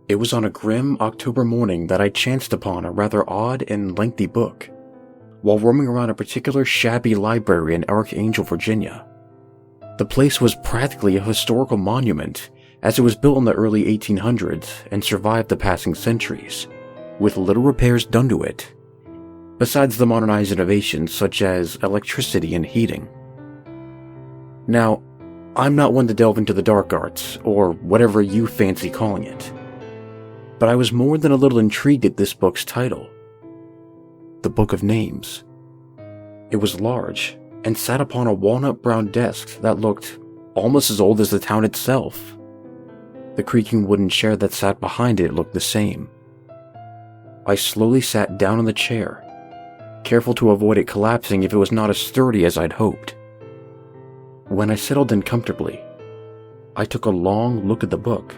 It was on a grim October morning that I chanced upon a rather odd and lengthy book, while roaming around a particular shabby library in Darkangel, Virginia. The place was practically a historical monument, as it was built in the early 1800s and survived the passing centuries, with little repairs done to it, besides the modernized innovations such as electricity and heating. Now, I'm not one to delve into the dark arts, or whatever you fancy calling it, but I was more than a little intrigued at this book's title, The Book of Names. It was large, and sat upon a walnut-brown desk that looked almost as old as the town itself. The creaking wooden chair that sat behind it looked the same. I slowly sat down in the chair, careful to avoid it collapsing if it was not as sturdy as I'd hoped. When I settled in comfortably, I took a long look at the book.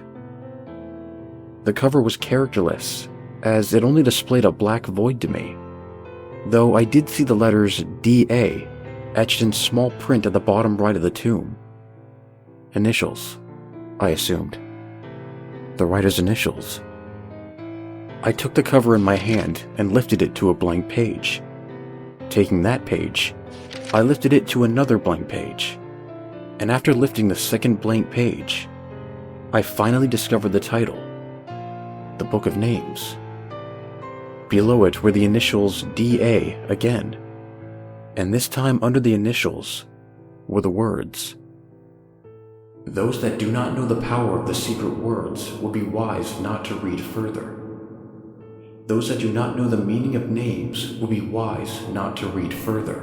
The cover was characterless, as it only displayed a black void to me, though I did see the letters D.A. etched in small print at the bottom right of the tomb. Initials, I assumed. The writer's initials. I took the cover in my hand and lifted it to a blank page. Taking that page, I lifted it to another blank page, and after lifting the second blank page, I finally discovered the title, The Book of Names. Below it were the initials D.A. again, and this time under the initials were the words, "Those that do not know the power of the secret words will be wise not to read further. Those that do not know the meaning of names will be wise not to read further.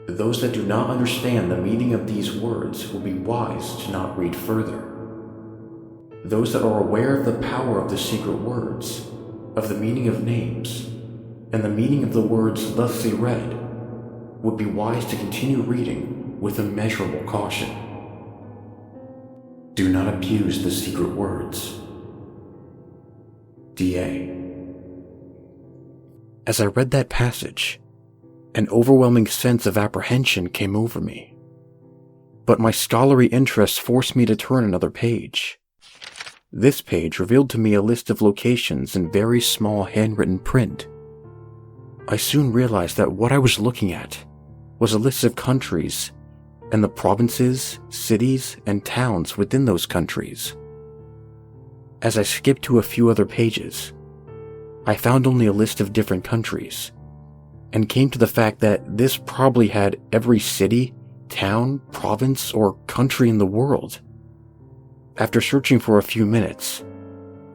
Those that do not understand the meaning of these words will be wise to not read further. Those that are aware of the power of the secret words, of the meaning of names, and the meaning of the words thusly read, would be wise to continue reading with immeasurable caution. Do not abuse the secret words. D.A." As I read that passage, an overwhelming sense of apprehension came over me, but my scholarly interest forced me to turn another page. This page revealed to me a list of locations in very small handwritten print. I soon realized that what I was looking at was a list of countries and the provinces, cities, and towns within those countries. As I skipped to a few other pages, I found only a list of different countries, and came to the fact that this probably had every city, town, province, or country in the world. After searching for a few minutes,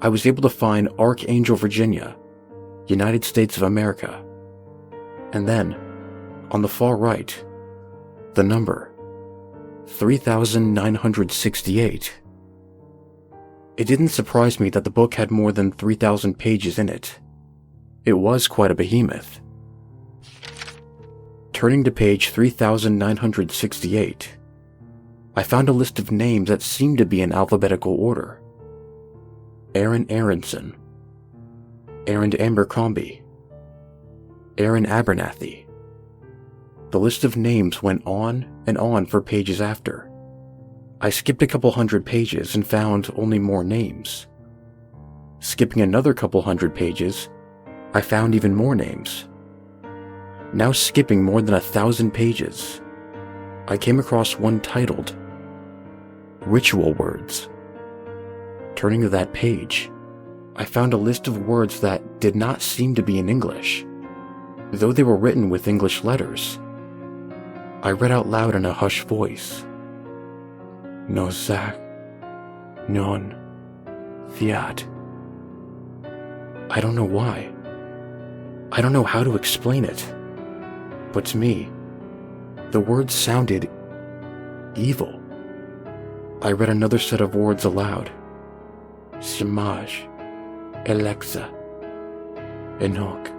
I was able to find Darkangel, Virginia, United States of America, and then, on the far right, the number 3,968. It didn't surprise me that the book had more than 3,000 pages in it. It was quite a behemoth. Turning to page 3,968, I found a list of names that seemed to be in alphabetical order. Aaron Aronson, Aaron Abercrombie, Aaron Abernathy. The list of names went on and on for pages after. I skipped a couple hundred pages and found only more names. Skipping another couple hundred pages, I found even more names. Now skipping more than 1,000 pages, I came across one titled Ritual Words. Turning to that page, I found a list of words that did not seem to be in English, though they were written with English letters. I read out loud in a hushed voice. Nozak, Non, Fiat. I don't know why. I don't know how to explain it. But to me, the words sounded evil. I read another set of words aloud. Shamash, Alexa, Enoch.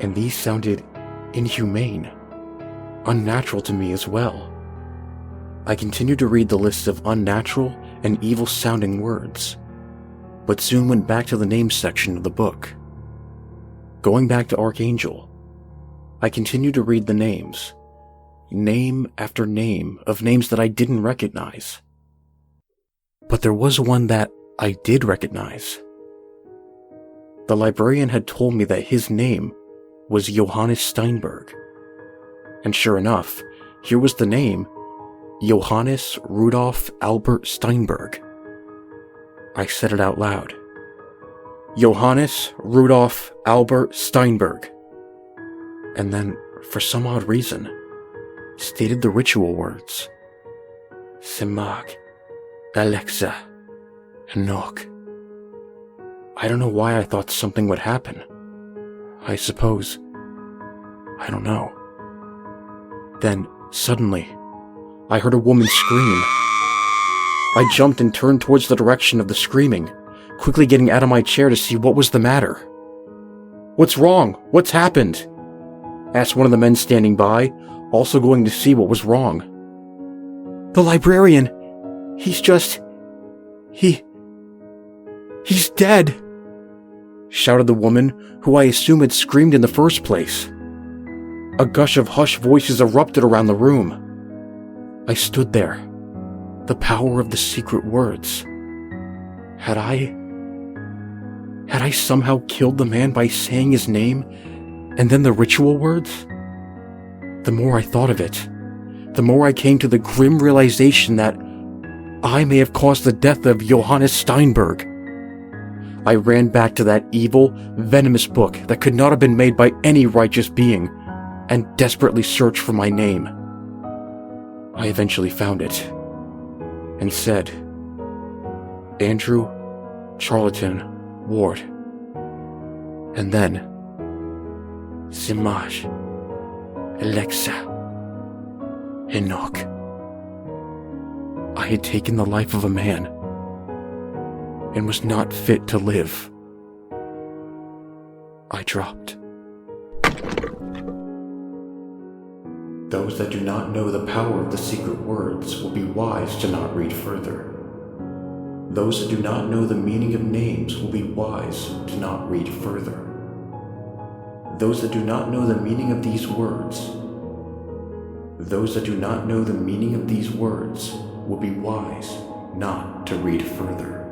And these sounded inhumane, unnatural to me as well. I continued to read the list of unnatural and evil-sounding words, but soon went back to the names section of the book. Going back to Darkangel, I continued to read the names, name after name of names that I didn't recognize. But there was one that I did recognize. The librarian had told me that his name was Johannes Steinberg. And sure enough, here was the name, Johannes Rudolf Albert Steinberg. I said it out loud. Johannes Rudolf Albert Steinberg. And then, for some odd reason, stated the ritual words. Simag, Alexa, Enoch. I don't know why I thought something would happen. I suppose. I don't know. Then, suddenly, I heard a woman scream. I jumped and turned towards the direction of the screaming, quickly getting out of my chair to see what was the matter. "What's wrong? What's happened?" asked one of the men standing by, also going to see what was wrong. "The librarian, he's dead," shouted the woman, who I assume had screamed in the first place. A gush of hushed voices erupted around the room. I stood there. The power of the secret words. Had I somehow killed the man by saying his name, and then the ritual words? The more I thought of it, the more I came to the grim realization that I may have caused the death of Johannes Steinberg. I ran back to that evil, venomous book that could not have been made by any righteous being, and desperately searched for my name. I eventually found it, and said, Andrew Charlton Ward. And then, Simaj, Alexa, Enoch. I had taken the life of a man, and was not fit to live. I dropped. Those that do not know the power of the secret words will be wise to not read further. Those that do not know the meaning of names will be wise to not read further. Those that do not know the meaning of these words, those that do not know the meaning of these words will be wise not to read further.